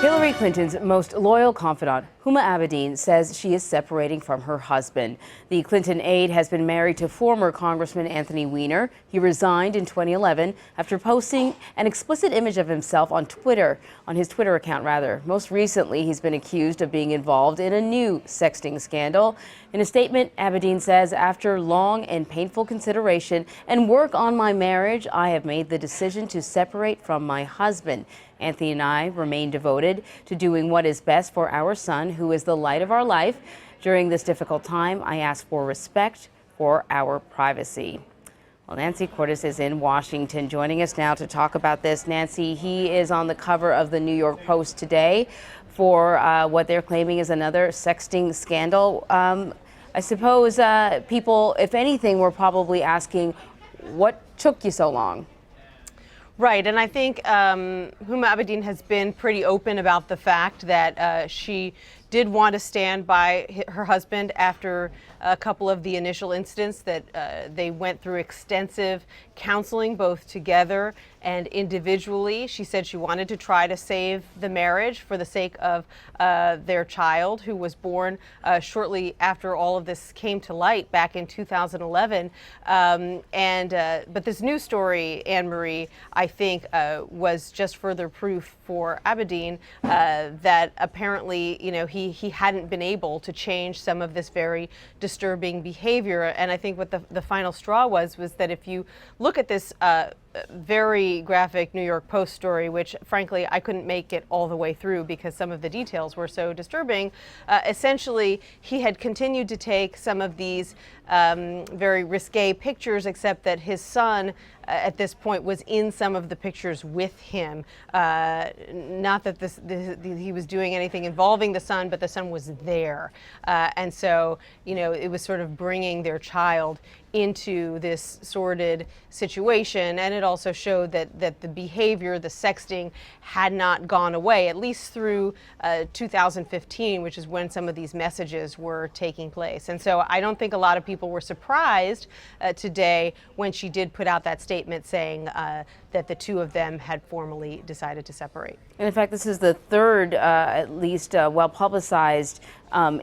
Hillary Clinton's most loyal confidant, Huma Abedin, says she is separating from her husband. The Clinton aide has been married to former Congressman Anthony Weiner. He resigned in 2011 after posting an explicit image of himself on his Twitter account. Most recently, he's been accused of being involved in a new sexting scandal. In a statement, Abedin says, "After long and painful consideration and work on my marriage, I have made the decision to separate from my husband. Anthony and I remain devoted to doing what is best for our son, who is the light of our life. During this difficult time, I ask for respect for our privacy." Well, Nancy Cordes is in Washington, joining us now to talk about this. Nancy, he is on the cover of the New York Post today for what they're claiming is another sexting scandal. I suppose people, if anything, were probably asking, what took you so long? Right, and I think Huma Abedin has been pretty open about the fact that she did want to stand by her husband after a couple of the initial incidents that they went through extensive counseling, both together and individually. She said she wanted to try to save the marriage for the sake of their child, who was born shortly after all of this came to light back in 2011. But this new story, Anne-Marie, I think was just further proof for Abedin that apparently, he hadn't been able to change some of this very disturbing behavior. And I think what the final straw was that if you look at this very graphic New York Post story, which frankly I couldn't make it all the way through because some of the details were so disturbing. Essentially, he had continued to take some of these very risque pictures, except that his son at this point was in some of the pictures with him. Not that he was doing anything involving the son, but the son was there. And so, it was sort of bringing their child into this sordid situation. And it also showed that the behavior, the sexting, had not gone away, at least through 2015, which is when some of these messages were taking place. And so I don't think a lot of people were surprised today when she did put out that statement saying that the two of them had formally decided to separate. And in fact, this is the third, at least well-publicized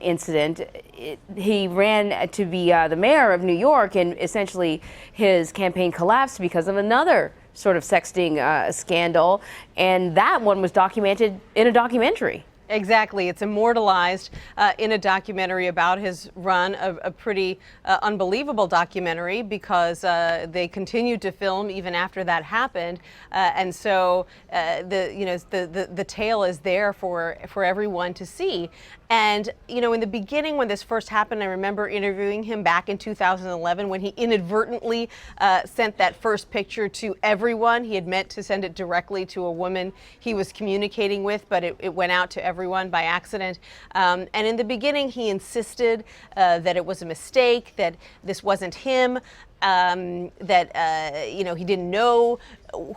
incident. He ran to be the mayor of New York, and essentially his campaign collapsed because of another sort of sexting scandal, and that one was documented in a documentary. Exactly. It's immortalized in a documentary about his run, a pretty unbelievable documentary, because they continued to film even after that happened. And so the tale is there for everyone to see. And, in the beginning, when this first happened, I remember interviewing him back in 2011 when he inadvertently sent that first picture to everyone. He had meant to send it directly to a woman he was communicating with, but it went out to everyone by accident. And in the beginning, he insisted that it was a mistake, that this wasn't him, that he didn't know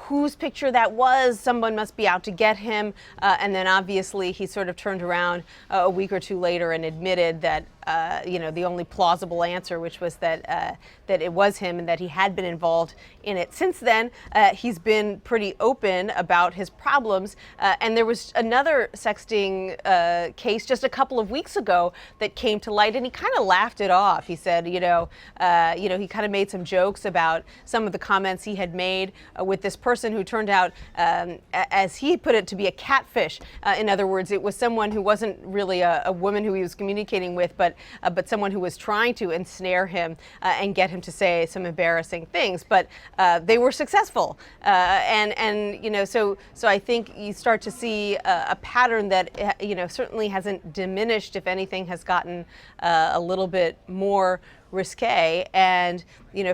whose picture that was. Someone must be out to get him. And then obviously he sort of turned around a week or two later and admitted that the only plausible answer, which was that it was him and that he had been involved in it. Since then, he's been pretty open about his problems. And there was another sexting case just a couple of weeks ago that came to light, and he kind of laughed it off. He said, he kind of made some jokes about some of the comments he had made with this person who turned out, as he put it, to be a catfish. In other words, it was someone who wasn't really a woman who he was communicating with, but someone who was trying to ensnare him and get him to say some embarrassing things. But they were successful, so I think you start to see a pattern that certainly hasn't diminished. If anything, has gotten a little bit more risque. And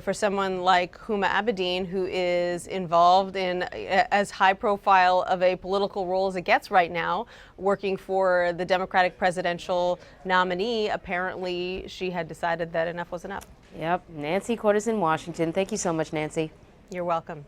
for someone like Huma Abedin, who is involved in as high profile of a political role as it gets right now, working for the Democratic presidential nominee, apparently she had decided that enough was enough. Yep. Nancy Cordes in Washington. Thank you so much, Nancy. You're welcome.